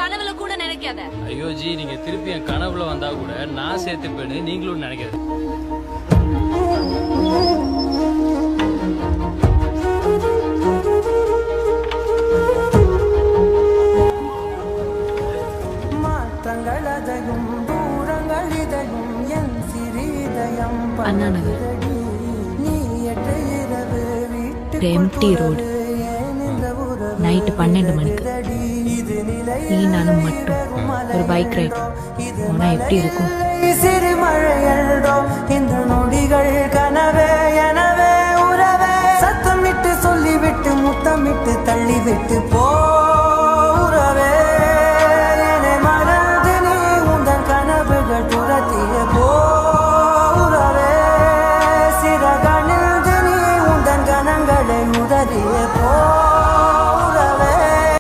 கனவுல கூட நினைக்காத. ஐயோ ஜி, நீங்க திருப்பி என் கனவுல வந்தா கூட நான் சேர்த்துப்பேன்னு நீங்களும் நினைக்காது. Anna Nagar empty road night 12 மணிக்கு நீ நானும் மட்டும் ஒரு பைக் ரைட் போனா எப்படி இருக்கும்? சிறு மழையோ இந்த நொடிகள் கனவே எனவே உறவே சத்தமிட்டு சொல்லிவிட்டு முத்தமிட்டு தள்ளிவிட்டு போ.